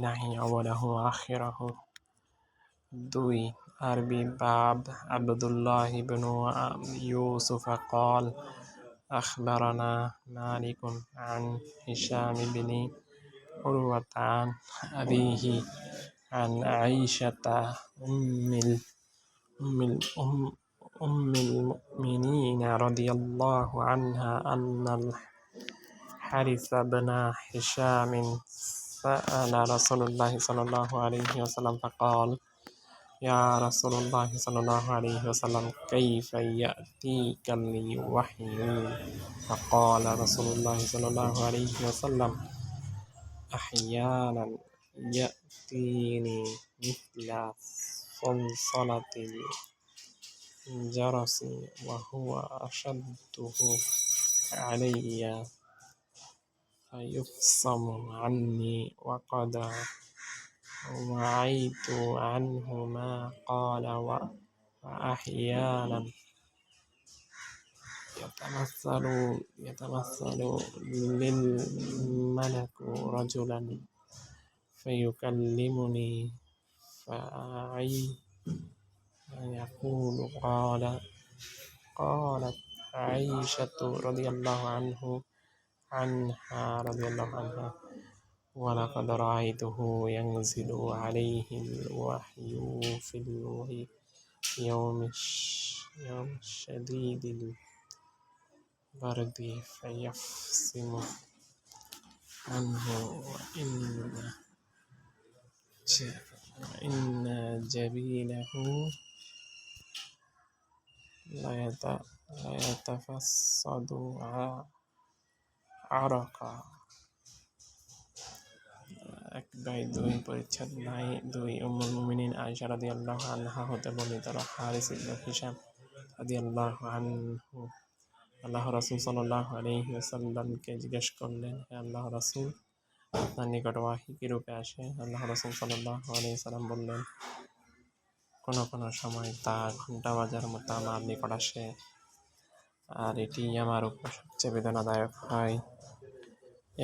নাহি আওয়ালাহু আখিরাহু। 2 আরবি বাব আবদুল্লাহ ইবনু ইউসুফ قال أخبرنا مالك عن هشام بن عروة عن أبيه عن عائشة أم الأم- أم المؤمنين رضي الله عنها أن الحارث بن هشام سأل رسول الله صلى الله عليه وسلم فقال يا رسول الله صلى الله عليه وسلم كيف يأتيك الوحي؟ فقال رسول الله صلى الله عليه وسلم أحيانا يأتيني مثل صلصلة الجرس وهو أشده علي فيفصم عني وقد وعيت عنه ما قال وأحيانا يتمثل للملك رجلا فيكلمني فأعي يقول قالت عائشة رضي الله عنها ولقد رأيته ينزل عليه الوحي في يوم شديد البرد فيفصم عنه وإن جبينه ليتفصد عرقا। একবাই 2 পরিচ্ছেদ নাই। 2 উম্মুল মুমিনিন আয়েশা রাদিয়াল্লাহু আনহা হতে বর্ণিত হারিস ইবনে হিশাম রাদিয়াল্লাহু আনহু আল্লাহ রাসূল সাল্লাল্লাহু আলাইহি ওয়াসাল্লামকে জিজ্ঞেস করলেন, হে আল্লাহ রাসূল, আপনার নিকট ওয়াহী কি রূপে আসে? আল্লাহ রাসূল সাল্লাল্লাহু আলাইহি সাল্লাম বললেন, কোন কোন সময় তা ঘণ্টা বাজার মতো আমার নিকট আসে, আর এটি আমার উপর সবচেয়ে বেদনাদায়ক হয়,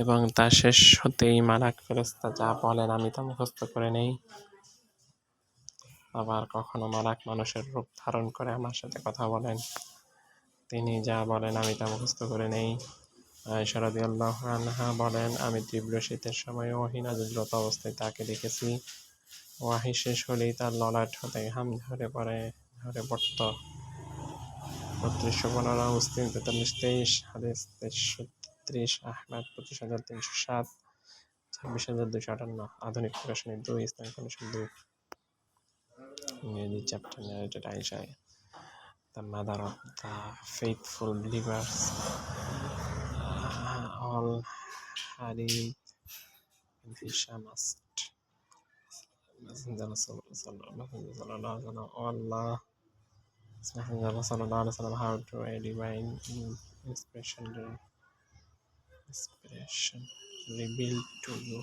এবং তা শেষ হতেই মালাক ফেরেশতা যা বলেন আমি তা মুখস্থ করে নেই। আবার কখনো মালাক মানুষের রূপ ধারণ করে আমার সাথে কথা বলেন, তিনি যা বলেন আমি তা মুখস্থ করে নেই। আয়েশা রাদিয়াল্লাহু আনহা বলেন, আমি তীব্র শীতের সময় ওহী নাযিলরত অবস্থায় তাকে দেখেছি। ওয়াহী শেষ হলেই তার ললাট হতে ঘাম ঝরে পড়ত। ৩২১৫ মুসলিম ৪৩-২৩ হাদিস ২৩৩ আহমদ ২৫৩০৭ ২৬২৫৮ আধুনিক প্রকাশনী ২ ইসলামিক ফাউন্ডেশন ২ ইংরেজি chapter narrated Aisha, the mother of the faithful believers. All hadith in Hisham asked Messenger sallallahu alaihi wasallam how to a divine inspiration revealed to you.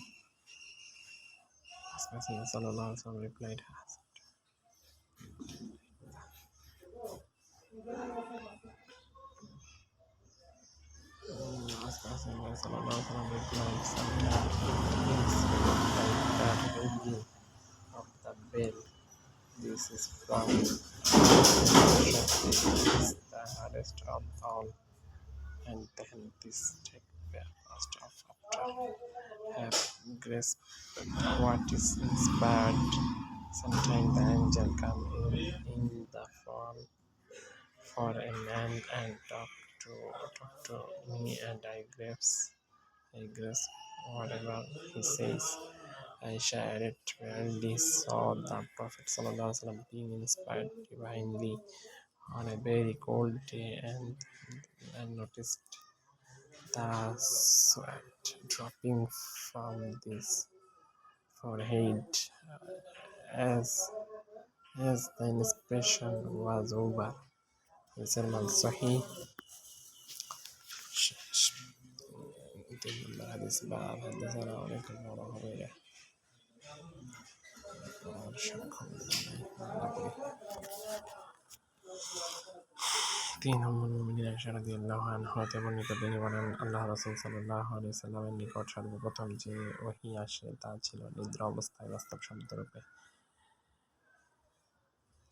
Messenger sallallahu alaihi wasallam replied, sometimes like the reading of the bell. This is from is the hardest of all, and then this take first of after have grasped what is inspired. Sometimes the angel come in the form for a man and talk to me, and I grasp whatever he says. Aisha added, "Rarely saw the Prophet ﷺ being inspired divinely on a very cold day, and noticed the sweat dropping from his forehead as the inspiration was over." Salman Sahih. حديث باب حدثنا عليكم ورحمة الله তিন উম্মুল মুমিনিন আয়েশা রাদিয়াল্লাহু আনহা হতে বর্ণিত তিনি বলেন, আল্লাহ রাসূল সাল্লাল্লাহু আলাইহি ওয়াসাল্লামের নিকট সর্বপ্রথম যে ওহী আসে তা ছিল নিদ্রা অবস্থায় বাস্তব শব্দরূপে।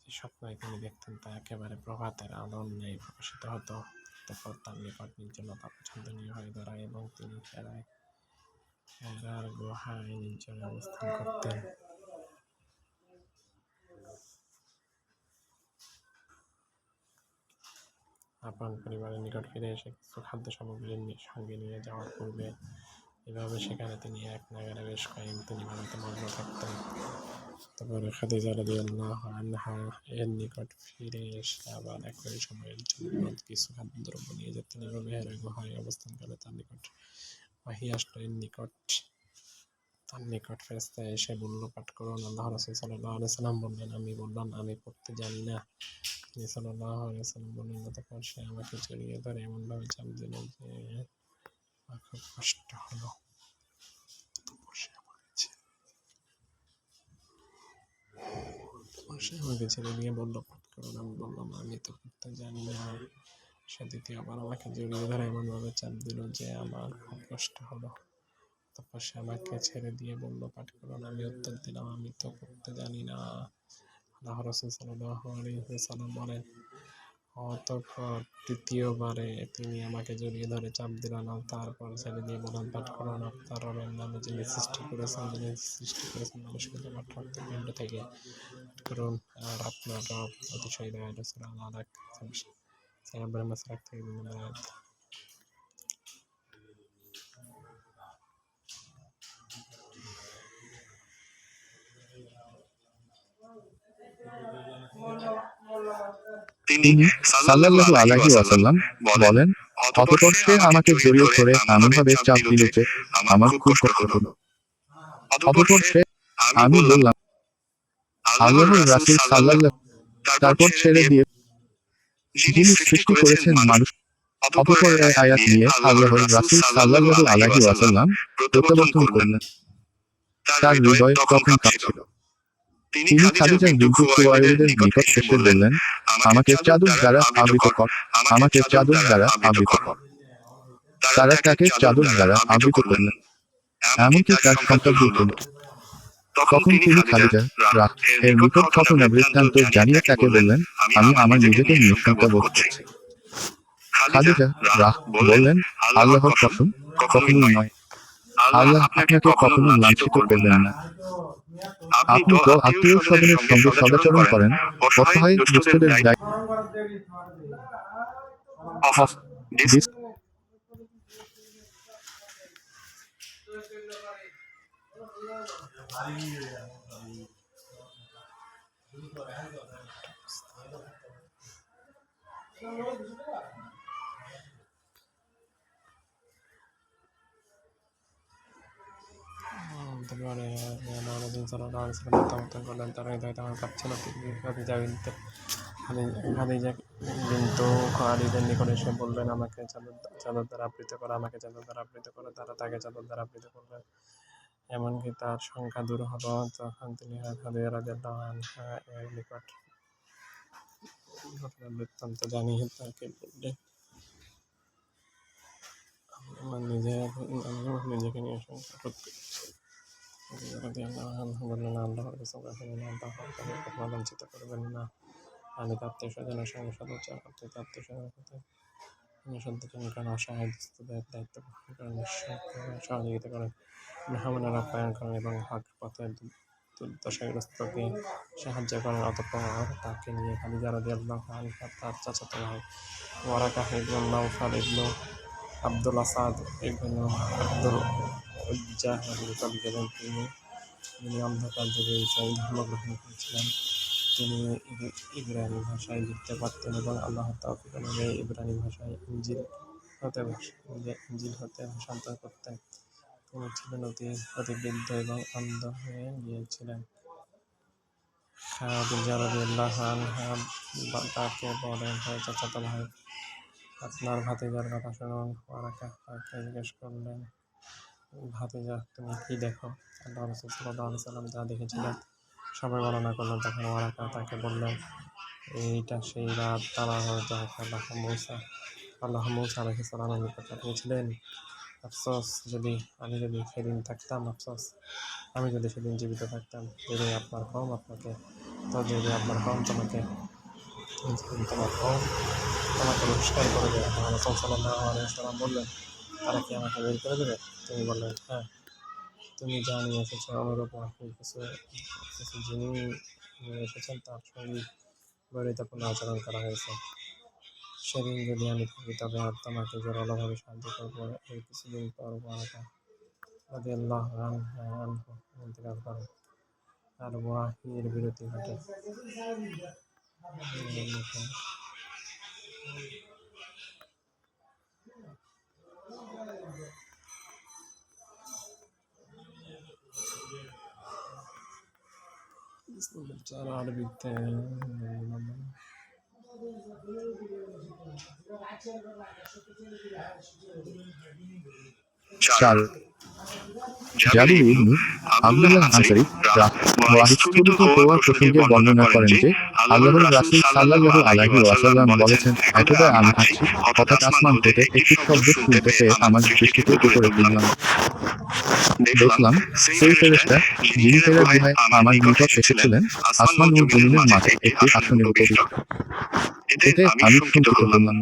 যে স্বপ্নই তিনি দেখতেন তা একেবারে প্রভাতের আলোর ন্যায় প্রকাশিত হতো। অতঃপর তার নিকট নির্জনতা পছন্দনীয় হয়ে দাঁড়ায় এবং তিনি হেরার গুহায় নির্জনে অবস্থান করতেন। আপন পরিবারের নিকট ফিরে এসে কিছু খাদ্য সামগ্রী সঙ্গে নিয়ে যাওয়ার পূর্বে এভাবে সেখানে তিনি এক নাগাড়ে বেশ কয়েকদিন ইবাদতে মগ্ন থাকতেন। তারপরে খাদিজা রাদিয়াল্লাহু আনহা এর নিকট ফিরে এসে আবার একই সময়ের জন্য কিছু খাদ্যদ্রব্য নিয়ে যেতেন। এভাবে হেরা গুহায় অবস্থানকালে তার নিকট ওহী আসলো। তার নিকট ফেরেশতা এসে বলল, পাঠ করুন। আল্লাহ রাসূল সাল্লাল্লাহু আলাইহি ওয়াসাল্লাম বললেন, আমি বললাম, আমি পড়তে জানি না। তিনি সাল্লাল্লাহু আলাইহি ওয়াসাল্লাম বললেন, অতঃপর সে আমাকে জড়িয়ে ধরে এমনভাবে চাপ দিল যে আমার খুব কষ্ট হলো। সে আমাকে ছেড়ে দিয়ে বলল, পাঠ করুন। আমি বললাম, আমি তো পড়তে জানি না। সে দ্বিতীয়বার আমাকে জড়িয়ে ধরে এমনভাবে চাপ দিল যে আমার খুব কষ্ট হলো। তারপর সে আমাকে ছেড়ে দিয়ে বলল, পাঠ করুন। আমি উত্তর দিলাম, আমি তো পড়তে জানি না। আল্লাহ রাসূল সাল্লাল্লাহু আলাইহি ওয়াসাল্লাম বলেন, অতঃপর তৃতীয়বারে তিনি আমাকে জড়িয়ে ধরে চাপ দিলেন। তারপর ছেড়ে দিয়ে বললেন, পাঠ করুন। আপনার রবের নামে যিনি সৃষ্টি করেছেন মানুষকে তোমার রক্তপিণ্ড থেকে, পাঠ করুন। আর আপনার রব অতিশয় দয়ালু। সূরা আল-আলাক 96 নম্বর মাসআলা থেকে 2 নম্বর আয়াত। তিনি সাল্লাল্লাহু আলাইহি ওয়াসাল্লাম বলেন, অতঃপর সে আমাকে জড়িয়ে ধরে এমনভাবে চাপ দিল যে আমার খুব কষ্ট হলো। অতঃপর আমি বললাম, আল্লাহর রাসূল সাল্লাল্লাহু, তারপর ছেড়ে দিয়ে, যিনি সৃষ্টি করেছেন মানুষ। অতঃপর এই আয়াত নিয়ে আল্লাহর রাসূল সাল্লাল্লাহু আলাইহি ওয়াসাল্লাম প্রত্যাবর্তন করলেন। তার হৃদয় তখন কাঁপছিল। তিনি খাদিজা বিনতে খুয়াইলিদের নিকট এসে বললেন, আমাকে চাদর দ্বারা আবৃত কর, আমাকে চাদর দ্বারা আবৃত কর। তারা তাকে চাদর দ্বারা আবৃত করলেন, এমনকি তার সন্তানদের হল। তখন তিনি খাদিজা রাহ এর নিকট ঘটনা বৃত্তান্ত জানিয়ে তাকে বললেন, আমি আমার নিজেকে নিয়ে শঙ্কা বোধ করছি। খাদিজা রাহ বললেন, আল্লাহর কসম, কখনোই নয়। আল্লাহ আপনাকে কখনো লাঞ্ছিত করবেন না। আপনি তো আত্মীয় স্বজনের সঙ্গে সদাচরণ করেন, অসহায় দুস্থদের দায়িত্ব। তারপরে নবী সাল্লাল্লাহু আলাইহি ওয়াসাল্লাম প্রত্যাবর্তন করলেন। তার হৃদয় তখন কাঁপছিল। তিনি খাদিজা বিনতে খুয়াইলিদের নিকট এসে বললেন, আমাকে চাদর দ্বারা আবৃত করো, আমাকে চাদর দ্বারা আবৃত করো। তারা তাকে চাদর দ্বারা আবৃত করলেন, এমনকি তার সংখ্যা দূর হলো। তখন তিনি খাদিজা রাদিয়াল্লাহু আনহা এর নিকট ঘটনার বৃত্তান্ত জানিয়ে তাকে বললেন, আমি নিজেকে নিয়ে শঙ্কা বোধ করছি। খাদিজা রাদিয়াল্লাহু আনহা বললেন, আল্লাহর কসম, কখনোই না। আল্লাহ আপনাকে কখনো লাঞ্ছিত করবেন না। আত্মীয় আত্মীয়স্বজনের সঙ্গে সদাচরণ করেন, অসহায় দুস্থদের দায়িত্ব বহন করেন, সহযোগিতা করেন, মেহমানের আপ্যায়ন করেন এবং হক পথে দুর্দশাগ্রস্তকে সাহায্য করেন। অতঃপর তাকে নিয়ে খাদিজা রাদিয়াল্লাহু আনহা তার চাচাতো ভাই ওয়ারাকা ইবনে নাওফাল ইবনে আব্দুল আসাদ ইবনে আব্দুল উজ্জা নিকট গেলেন। তিনি অন্ধকার যুগে ঈসাই ধর্ম গ্রহণ করেছিলেন। তিনি ইবরানি ভাষায় লিখতে পারতেন এবং আল্লাহর তৌফিক অনুযায়ী ইবরানি ভাষায় ইনজিল হতে ভাষান্তর করতেন। তিনি ছিলেন অতি বৃদ্ধ এবং অন্ধ হয়ে গিয়েছিলেন। খাদিজা রাদিয়াল্লাহু আনহা তাকে বলেন, হে চাচাতো ভাই, আপনার ভাতিজার কথা শুনুন। ওয়ারাকা তাকে জিজ্ঞেস করলেন, ভাতিজা, তুমি কি দেখো? আল্লাহ রাসূল সাল্লাল্লাহু আলাইহি ওয়াসাল্লাম যা দেখেছিলেন সবাই বর্ণনা করলেন। তখন ওয়ারাকা তাকে বললেন, এইটা সেই রাত তারা হয়তো আল্লাহ মূসা আলাইহিস সালামের নিকট পাঠিয়েছিলেন। আফসোস আমি যদি সেদিন থাকতাম, আফসোস আমি যদি সেদিন জীবিত থাকতাম, যদি আপনার কম আপনাকে যদি আপনার কম তোমাকে তোমার কম তোমাকে বহিষ্কার করে দেয়। রাসূল সাল্লাল্লাহু আলাইহি ওয়াসাল্লাম বললেন, তারা কি আমাকে বের করে দেবে? তিনি বললেন, হ্যাঁ, তুমি যা নিয়ে এসেছো অনুরূপ আপনি কিছু কিছু যিনি নিয়ে এসেছেন তার সঙ্গে বৈরিতাপূর্ণ আচরণ করা হয়েছে। সেদিন যদি আমি থাকি তবে আর তোমাকে জোরালোভাবে সাহায্য করবো। এর কিছুদিন পর ওয়ারাকা রাদিয়াল্লাহু আনহু ইন্তেকাল করেন আর ওয়াহীর বিরতি ঘটে। যারা আরবিতে 4 জাবির ইবনে আব্দুল্লাহ আনসারী ওয়াহিদ হওয়ার প্রসঙ্গে বর্ণনা করেন যে আল্লাহর রাসূল সাল্লাল্লাহু আলাইহি ওয়াসাল্লাম বলেছেন, একদা আমি হাঁটছি, হঠাৎ আসমান থেকে একটি শব্দ শুনতে পেয়ে আমার দৃষ্টিতে উপরে তুললাম। দেখলাম সেই ফেরেশতা যিনি হেরা গুহায় আমার নিকট এসেছিলেন আসমান ও জমিনের মাঝে একটি আসনে উপবিষ্ট। এতে আমি শঙ্কিত হলাম।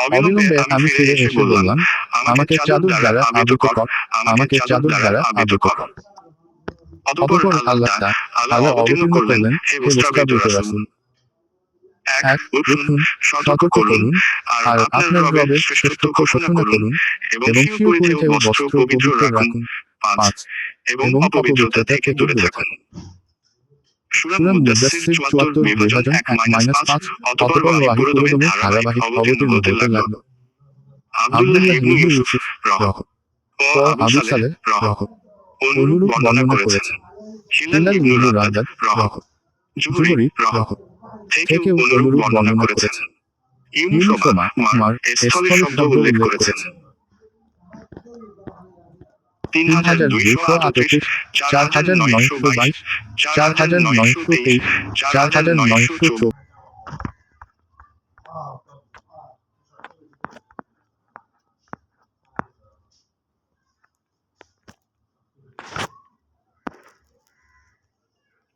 অবিলম্বে আমি ফিরে এসে বললাম, আমাকে চাদর দ্বারা আবৃত কর, আমাকে চাদর দ্বারা আবৃত কর। অতঃপর আল্লাহ তাআলা অবতীর্ণ করলেন, হে মুস্তাবিত রাসূল, 1 উঠুন, সতর্ক করুন আর আপনার রবের শ্রেষ্ঠত্ব ঘোষণা করুন এবং স্বীয় পরিধেয় বস্ত্র পবিত্র রাখুন। 5 এবং অপবিত্রতা থেকে দূরে থাকুন। সূরা মুদাসসির 74 বিভাজন 1-5। অতঃপর ওয়াহী পুরোদমে ধারাবাহিক অবতীর্ণ হতে লাগল। আব্দুল্লাহ ইবনে ইউসুফ ও আবু সালেহ অনুরূপ বর্ণনা করেছেন। হিলাল ইবনে রাদাদ জুহরি থেকেও অনুরূপ বর্ণনা করেছেন। ইউনুস ও মা'মার স্থলে শব্দ উল্লেখ করেছেন। 3238, 4922, 4923, 4924।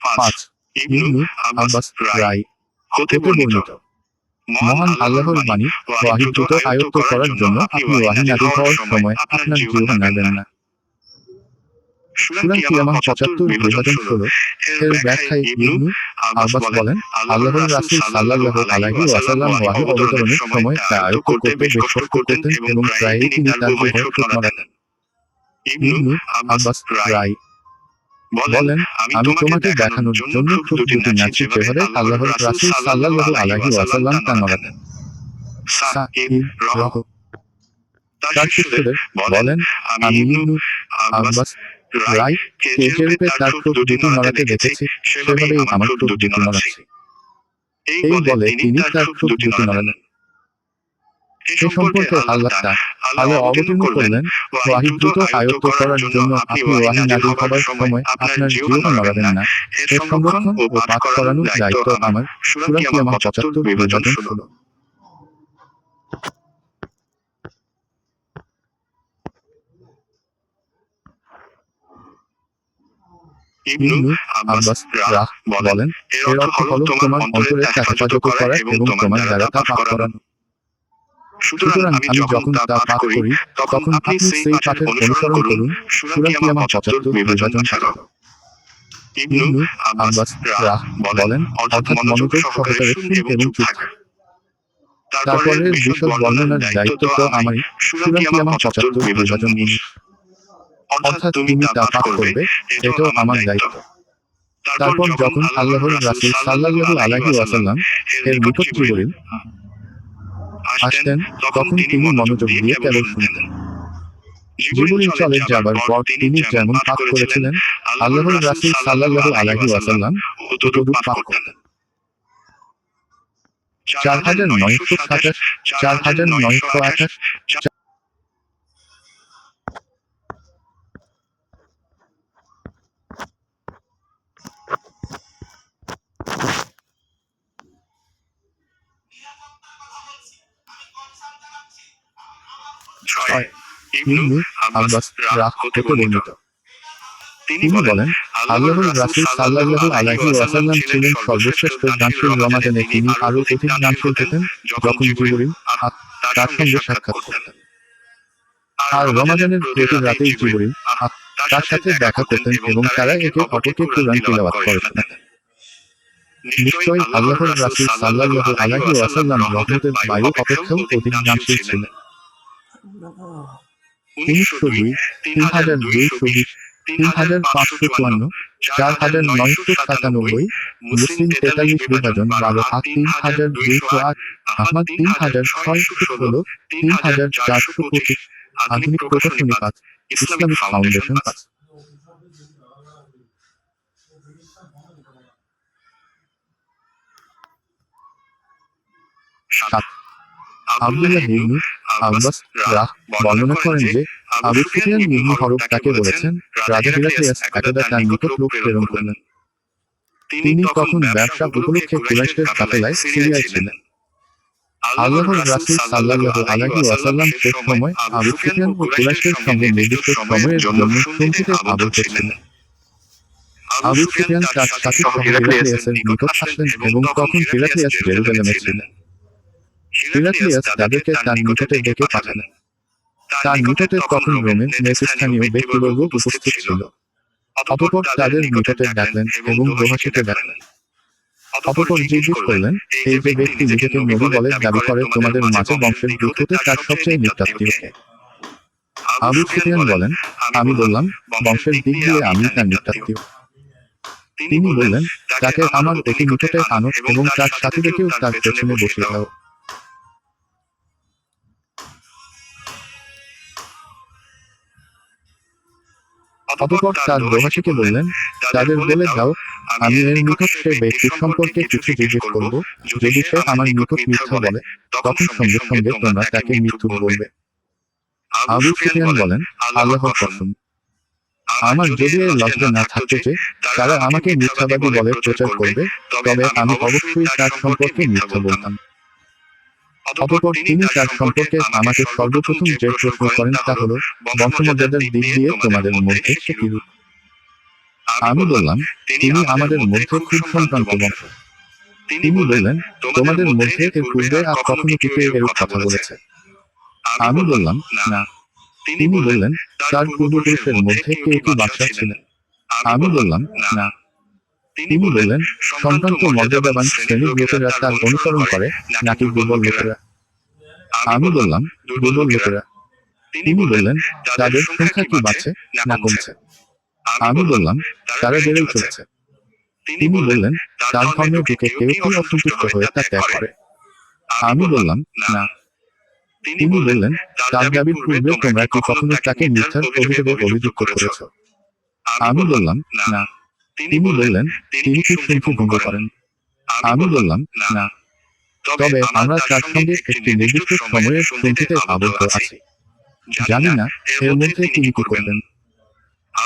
5 ইবনু আব্বাস রাই হতে বর্ণিত, মহান আল্লাহর বাণী, ওয়াহী দ্রুত আয়ত্ত করার জন্য আপনি ওয়াহী নাযিল হওয়ার সময় আপনার জিহ্বা নাড়বেন না। সূরা কিয়ামাহ 75 বিভাজন 16 এর ব্যাখ্যায় ইবনু আব্বাস বলেন, আল্লাহর রাসূল সাল্লাল্লাহু আলাইহি ওয়াসাল্লাম ওয়াহী অবতরণের সময় তা আয়ত্ত করতে বেশ কষ্ট করতেন এবং প্রায়ই তিনি তার দেহের ঠোঁট নাড়াতেন। ইবনু আব্বাস রাই বলেন, আমি তোমাকে দেখানোর জন্য ঠোঁট দুটি নাড়ছি যেভাবে আল্লাহর রাসূল সাল্লাল্লাহু আলাইহি ওয়াসাল্লাম তা নাড়াতেন। সাঈদ রহ তার শিষ্যদের বলেন, আমি ইবনু আব্বাস রাই কে যেরূপে তার ঠোঁট দুটি নাড়াতে দেখেছি সেভাবেই আমার ঠোঁট দুটি নাড়াচ্ছি। এই বলে তিনি তার ঠোঁট দুটি নাড়ালেন। এ সম্পর্কে আল্লাহ তাআলা অবতীর্ণ করলেন, ওয়াহী দ্রুত আয়ত্ত করার জন্য আপনি ওয়াহী নাযিল হবার সময় আপনার জিহ্বা নাড়াবেন না। এর সংরক্ষণ ও পাঠ করানোর দায়িত্ব আমার। সূরা কিয়ামাহ 75 বিভাজন 16। ইবনু আব্বাস বলেন, এর অর্থ হলো তোমার অন্তরের তা হেফাজত করা এবং তোমার দ্বারা তা পাঠ করানো। সুতরাং আমি যখন তা পাঠ করি তখন আপনি সেই পাঠের অনুসরণ করুন। সূরা কিয়ামাহ 75 বিভাজন 11। ইবনু আব্বাস বলেন, অর্থাৎ মনোযোগ সহকারে শুন এবং চুপ থাক। তারপরের বিশদ বর্ণনার দায়িত্ব তো আমারই। সূরা কিয়ামাহ 75 বিভাজন 19। অর্থাৎ তুমি তা পাঠ করবে, এটাও আমার দায়িত্ব। তারপর যখন আল্লাহর রাসূল সাল্লাল্লাহু আলাইহি ওয়াসাল্লাম এর নিকট জিবরিল আসতেন তখন তিনি মনোযোগ দিয়ে কেবল শুনতেন। জিবরিল চলে যাবার পর তিনি যেমন পাঠ করেছিলেন আল্লাহর রাসূল সাল্লাল্লাহু আলাইহি ওয়াসাল্লাম তদ্রূপ পাঠ করতেন। 4927, 4928। 6 ইবনু আব্বাস রাহ হতে বর্ণিত। তিনি বলেন, আল্লাহর রাসূল সাল্লাল্লাহু আলাইহি ওয়াসাল্লাম ছিলেন সর্বশ্রেষ্ঠ দানশীল। রমাদানে তিনি আরো অধিক দানশীল হতেন যখন জিবরিল তার সঙ্গে সাক্ষাৎ করতেন। আর রমাদানের প্রতি রাতেই জিবরিল তার সাথে দেখা করতেন এবং তারা একে অপরকে কুরআন তিলাওয়াত করতেন। নিশ্চয়ই আল্লাহর রাসূল সাল্লাল্লাহু আলাইহি ওয়াসাল্লাম রহমতের বায়ু অপেক্ষাও অধিক দানশীল ছিলেন। 302, 3220, 3554, 4997, মুসলিম 43 বিভাজন 12 3208, আহমদ 3616, 3425, আধুনিক প্রকাশনী 5, ইসলামিক ফাউন্ডেশন 5। 7 আব্দুল্লাহ ইবনু আব্বাস রাহ বর্ণনা করেন যে আবু সুফিয়ান ইবনু হরব তাকে বলেছেন, রাজা হিরাক্লিয়াস একদা তার নিকট লোক প্রেরণ করলেন। তিনি তখন ব্যবসা উপলক্ষে কুরাইশদের কাফেলায় সিরিয়ায় ছিলেন। আল্লাহর রাসূল সাল্লাল্লাহু আলাইহি ওয়াসাল্লাম শেষ সময় আবু সুফিয়ান ও কুরাইশদের সঙ্গে নির্দিষ্ট সময়ের জন্য সন্ধিতে আবদ্ধ ছিলেন। আবু সুফিয়ান তার সাথী সহ হিরাক্লিয়াসের নিকট আসলেন এবং তখন হিরাক্লিয়াস জেরুজালেমে ছিলেন। হিরাক্লিয়াস তাদেরকে তার নিকটে ডেকে পাঠালেন। তার নিকটে তখন রোমের নেতৃস্থানীয় ব্যক্তিবর্গ উপস্থিত ছিল। অতঃপর তাদের নিকটে ডাকলেন এবং দোহাশিতে ডাকলেন। অতঃপর জিজ্ঞেস করলেন, এই যে ব্যক্তি নিজেকে নবী বলে দাবি করে, তোমাদের মাঝে বংশের দূত হতে তার সবচেয়ে নিকটাত্মীয় কে? আবু সুফিয়ান বলেন, আমি বললাম, বংশের দিক দিয়ে আমি তার নিকটাত্মীয়। তিনি বললেন, তাকে আমার অতি নিকটে আনো এবং তার সাথীদেরকেও তার পেছনে বসিয়ে দাও। অতঃপর তার দোহাশিকে বললেন, তাদের বলে দাও, আমি এর নিকট সে ব্যক্তির সম্পর্কে কিছু জিজ্ঞেস করব, যদি সে আমার নিকট মিথ্যা বলে, তখন সঙ্গে সঙ্গে তোমরা তাকে মৃত্যু বলবে। আবু সুফিয়ান বলেন, আল্লাহর কসম, আমার যদি এর লজ্জা না থাকতো যে তারা আমাকে মিথ্যাবাদী বলে প্রচার করবে, তবে আমি অবশ্যই তার সম্পর্কে মিথ্যা বলতাম। অতঃপর তিনি তার সম্পর্কে আমাকে সর্বপ্রথম যে প্রশ্ন করেন তা হল, বংশমর্যাদার দিক দিয়ে তোমাদের মধ্যে সে কিরূপ? আমি বললাম, তিনি আমাদের মধ্যে খুব সম্ভ্রান্ত বংশ। তিনি বললেন, তোমাদের মধ্যে এর পূর্বে আর কখনো কি কেউ এরূপ কথা বলেছে? আমি বললাম, না। তিনি বললেন, তার পূর্বপুরুষের মধ্যে কেউ কি বাদশাহ ছিলেন? আমি বললাম, না। তিনি বললেন, সম্ভ্রান্ত মর্যাদাবান শ্রেণীর লোকেরা তার অনুসরণ করে নাকি দুর্বল লোকেরা? আমি বললাম, দুর্বল লোকেরা। তিনি বললেন, তাদের সংখ্যা কি বাড়ছে না কমছে? আমি বললাম, তারা বেড়েই চলেছে। তিনি বললেন, তার ধর্মের দিকে কেউ কি অসন্তুষ্ট হয়ে তা ত্যাগ করে? আমি বললাম, না। তিনি বললেন, তার দাবির পূর্বে তোমরা কি কখনো তাকে মিথ্যার অভিযোগে অভিযুক্ত করেছ? আমি বললাম, না। তিনি বললেন, তিনি কি সন্ধি ভঙ্গ করেন? আমি বললাম, না। তবে আমরা তার সঙ্গে একটি নির্দিষ্ট সময়ের সন্ধিতে আবদ্ধ আছি। জানি না এর মধ্যে তিনি কি করবেন।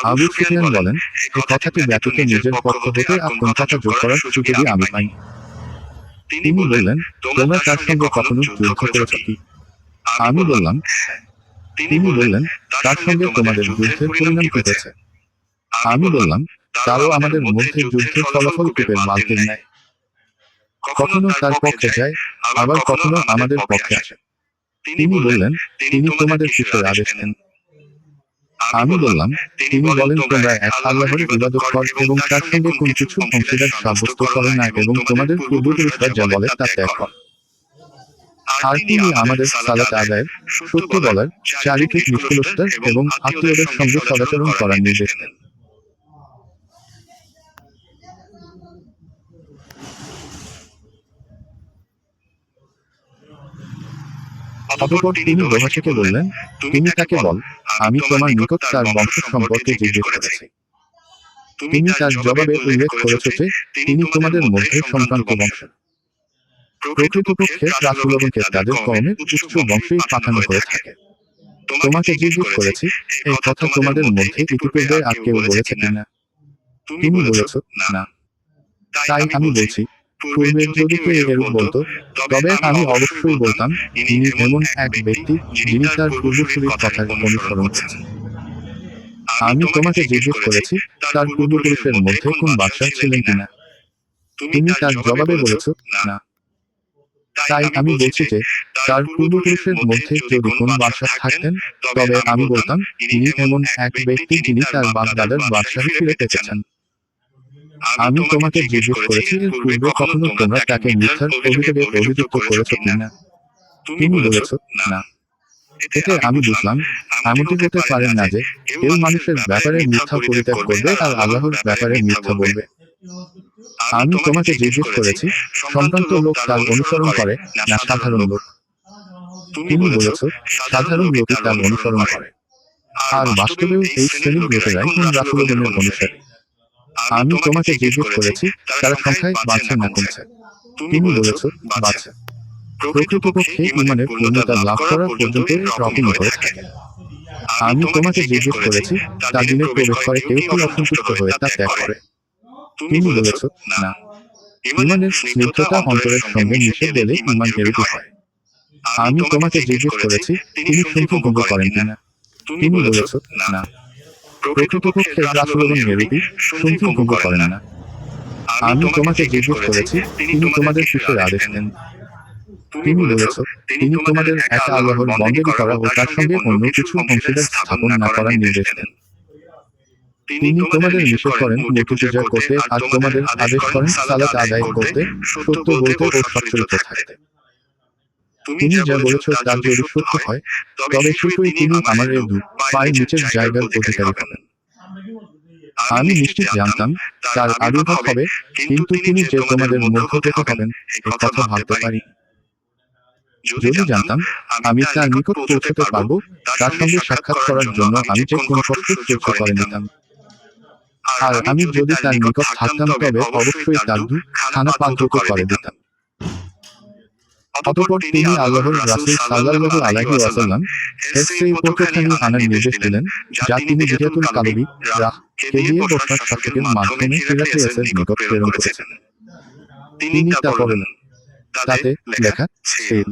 আবু সুফিয়ান বলেন, এই কথাটি ব্যাপকে নিজের পক্ষ হতে আর কোন কথা যোগ করার সুযোগই আমি পাইনি। তিনি বললেন, তোমরা তার সঙ্গে কখনো যুদ্ধ করেছ কি? আমি বললাম, তিনি বললেন, তার সঙ্গে তোমাদের যুদ্ধের পরিণাম কি হয়েছে? আমি বললাম, তারও আমাদের মধ্যে যুদ্ধের ফলাফল কূপের মালতির ন্যায়। কখনো তার পক্ষে যায়, আবার কখনো আমাদের পক্ষে আসে। তিনি বললেন, তিনি তোমাদের কিসের আদেশ দেন? আমি বললাম, তিনি বলেন, তোমরা এক আল্লাহর ইবাদত কর এবং তার সঙ্গে কোন কিছু অংশীদার সাব্যস্ত করে না এবং তোমাদের পূর্বপুরুষরা যা বলে তা ত্যাগ কর। আর তিনি আমাদের সালাত আদায়ের, সত্য বলার, চারিত্রিক নিষ্কলুষতার এবং আত্মীয়দের সঙ্গে সদাচরণ করার নির্দেশ দেন। অতঃপর তিনি দোহাশিকে বললেন, তুমি তাকে বল, আমি তোমার নিকট তার বংশ সম্পর্কে জিজ্ঞেস করেছি। তুমি তার জবাবে উল্লেখ করেছ যে তিনি তোমাদের মধ্যে সম্ভ্রান্ত বংশ। প্রকৃতপক্ষে রাসূলগণকে তাদের কওমের উচ্চ বংশেই পাঠানো হয়ে থাকে। তোমাকে জিজ্ঞেস করেছি, এই কথা তোমাদের মধ্যে ইতিপূর্বে আর কেউ বলেছে কিনা? তুমি বলেছ, না। তাই আমি বলছি, পূর্বে যদি কেউ এরূপ বলতো, তবে আমি অবশ্যই বলতাম, ইনি এমন এক ব্যক্তি যিনি তার পূর্বসূরির কথার অনুসরণ করেছেন। আমি তোমাকে জিজ্ঞেস করেছি, তার পূর্বপুরুষের মধ্যে কোন বাদশাহ ছিলেন কিনা। তুমি তার জবাবে বলেছ, না। তাই আমি বলছি যে, তার পূর্বপুরুষের মধ্যে যদি কোন বাদশাহ থাকতেন, তবে আমি বলতাম, ইনি এমন এক ব্যক্তি যিনি তার বাপ-দাদার বাদশাহী ফিরে পেতেছেন। আমি তোমাকে জিজ্ঞেস করেছি, এর পূর্বে কখনো তোমরা তাকে মিথ্যার অভিযোগে অভিযুক্ত করেছ কিনা। তুমি বলেছ, না। এতে আমি বুঝলাম, এমনটি হতে পারে না যে, কেউ মানুষের ব্যাপারে মিথ্যা পরিত্যাগ করবে আর আল্লাহর ব্যাপারে মিথ্যা বলবে। আমি তোমাকে জিজ্ঞেস করেছি, সম্ভ্রান্ত লোক তার অনুসরণ করে, না সাধারণ লোক। তুমি বলেছ, সাধারণ লোকই তার অনুসরণ করে। আর বাস্তবেও এই শ্রেণীর লোকেরাই কোন রাসূলগণের অনুসারী। আমি তোমাকে জিজ্ঞেস করেছি, তারা সংখ্যায় বাড়ছে না কমছে। তুমি বলেছ, বাড়ছে। প্রকৃতপক্ষে ঈমানের পূর্ণতা লাভ করার পর্যন্ত রকমই হয়ে থাকে। আমি তোমাকে জিজ্ঞেস করেছি, তা দিনে প্রবেশ করে কেউ কি অসন্তুষ্ট হয়ে তা ত্যাগ করে। তুমি বলেছ, না। ঈমানের স্নিগ্ধতা অন্তরের সঙ্গে মিশে গেলে ঈমান এরূপই হয়। আমি তোমাকে জিজ্ঞেস করেছি, তিনি সন্ধি ভঙ্গ করেন কিনা। তুমি বলেছ, না। প্রকৃতপক্ষে রাসূলগণ এরূপই, সন্ধি ভঙ্গ করেন না। আমি তোমাকে জিজ্ঞেস করেছি, তিনি তোমাদের কিসের আদেশ দেন। তুমি বলেছ, তিনি তোমাদের একা আল্লাহর বন্দেগী করা ও তার সঙ্গে অন্য কিছু অংশীদার স্থাপন না করার নির্দেশ দেন। তিনি তোমাদের নিষেধ করেন মূর্তি পূজা করতে আর তোমাদের আদেশ করেন সালাত আদায় করতে, সত্য বলতে ও সচ্চরিত্র থাকতে। তুমি যা বলেছ তা যদি সত্য হয়, তবে শীঘ্রই তিনি আমার এ দু পায়ের নিচের জায়গার অধিকারী হবেন। আমি নিশ্চিত জানতাম, তার আবির্ভাব হবে, কিন্তু তিনি যে তোমাদের মধ্যবর্তী হবেন, এ কথা ভাবতে পারি। যদি জানতাম, আমি তার নিকট পৌঁছতে পারব, তার সঙ্গে সাক্ষাৎ করার জন্য আমি যে কোন কষ্ট সহ্য করে নিতাম। আর আমি যদি তার নিকট থাকতাম তবে অবশ্যই তার খানা পাকযোগ্য করে দিতাম। অতঃপর তিনি আল্লাহর রাসূল সাল্লাল্লাহু আলাইহি ওয়াসাল্লাম এর সেই পত্রখানি আনার নির্দেশ দিলেন, যা তিনি দিহিয়াতুল কালবি কে দিয়ে বসরার শাসকের মাধ্যমে হিরাক্লিয়াসের নিকট প্রেরণ করেছেন। তিনি তা পড়লেন। তাতে লেখা ছিল,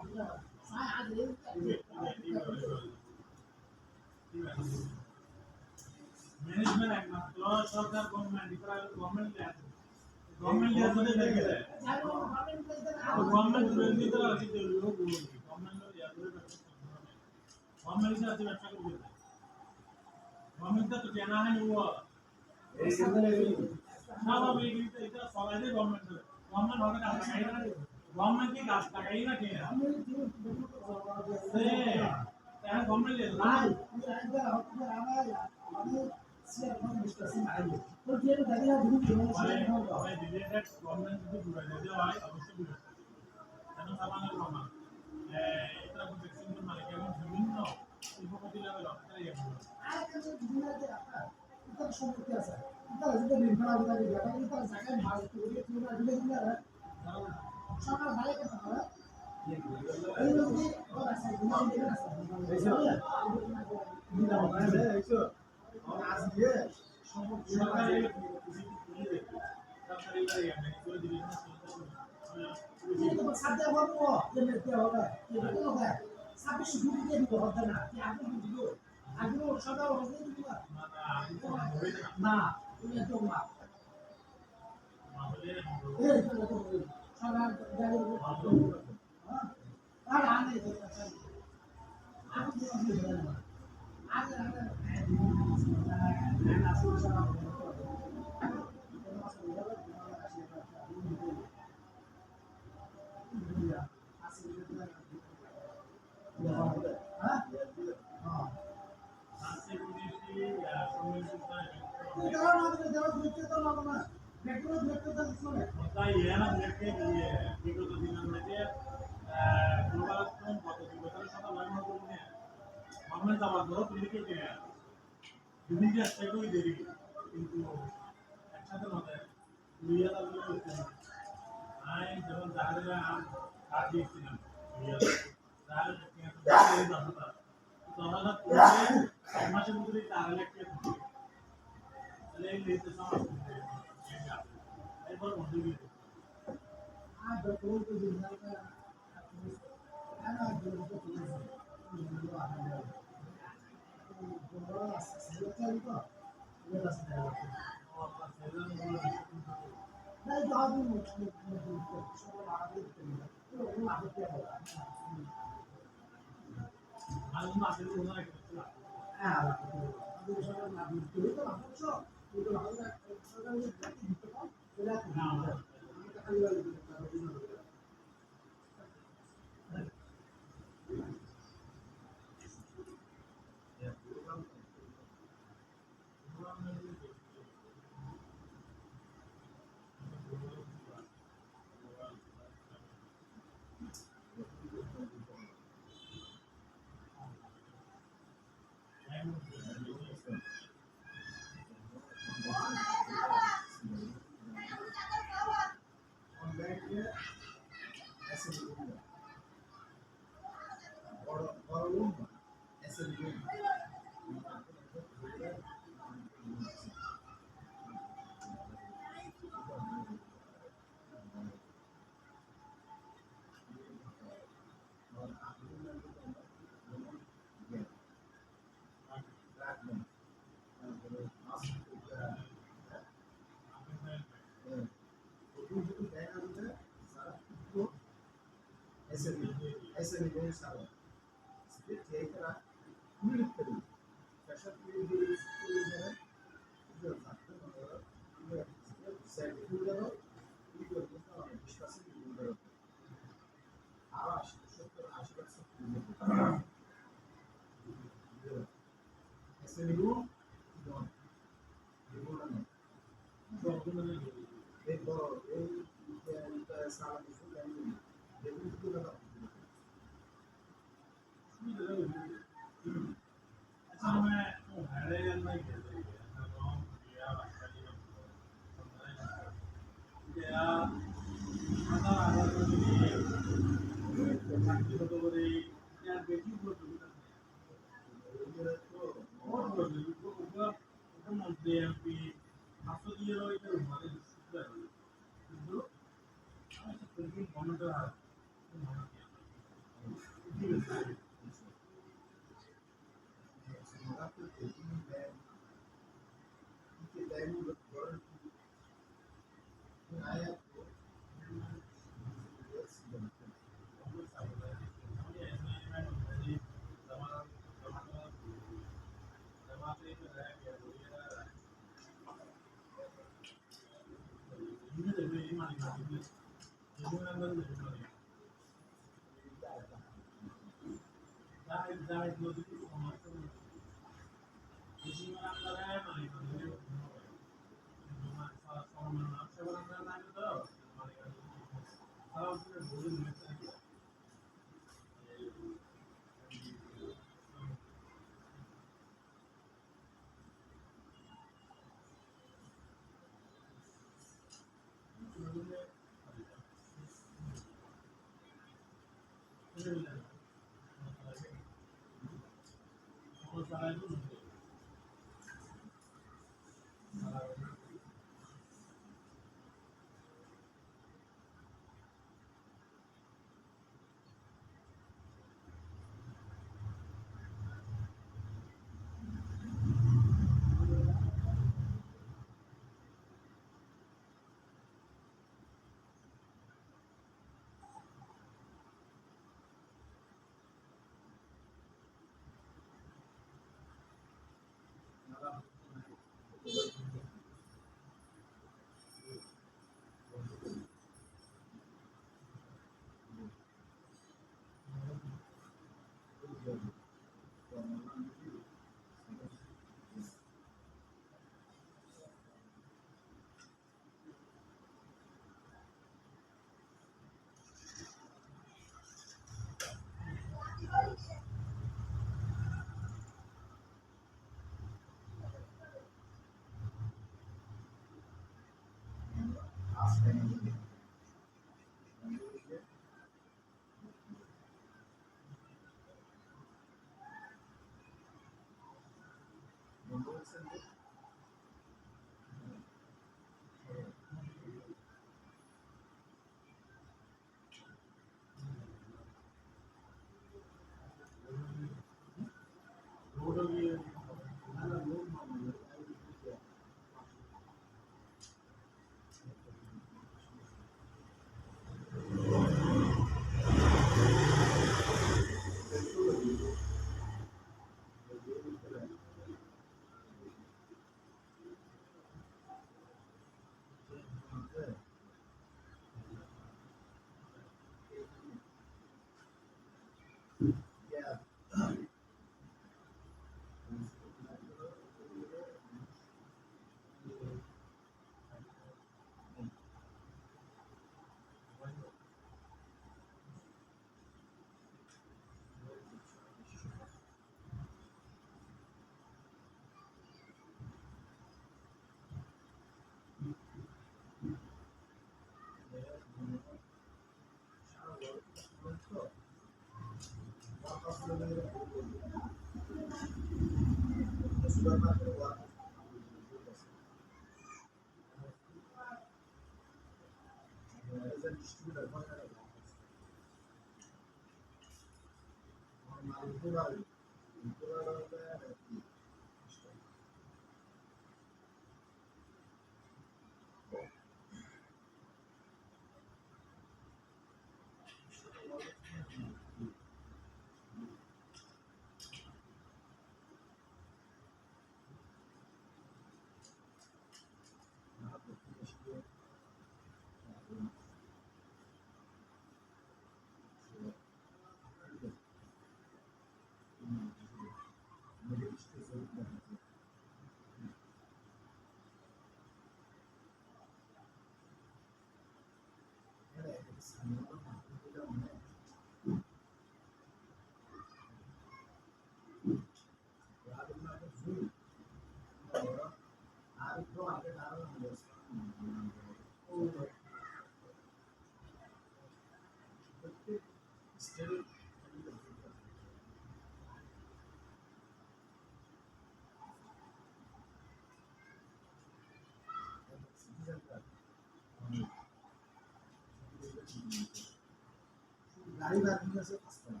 গাড়ি পার্কিং আছে পাঁচতলা,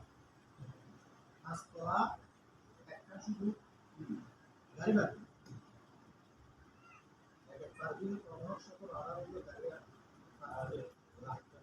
পাঁচতলা একটা শুধু গাড়ি পার্কিং, পার্কিং কমার সাথে আড়া হলো গাড়ি আর রাস্তা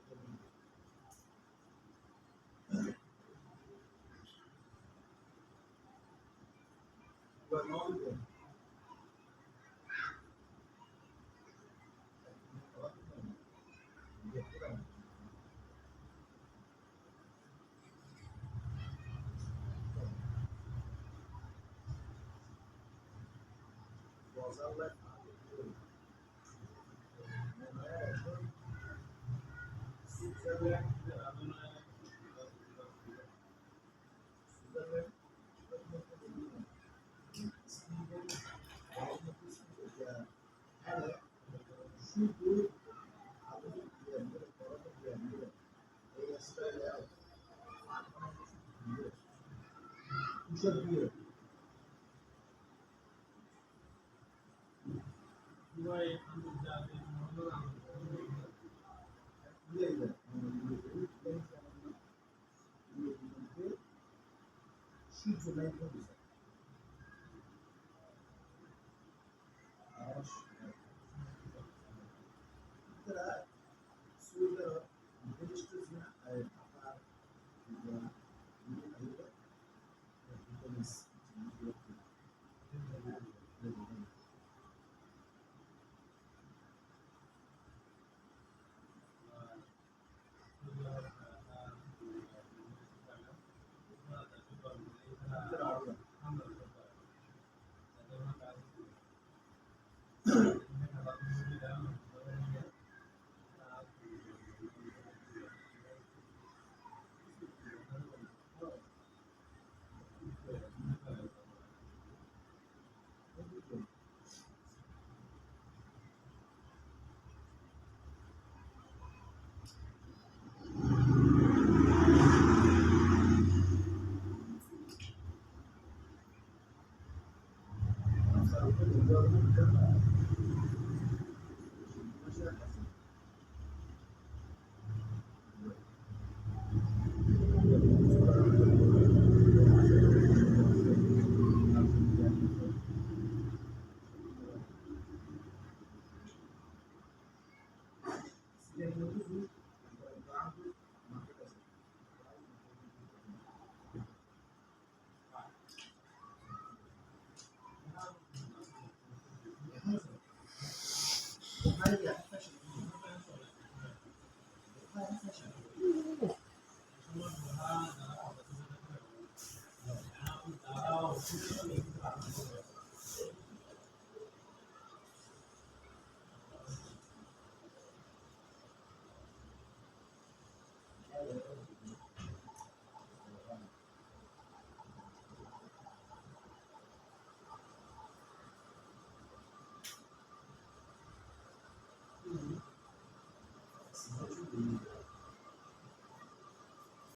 সূর্য নাই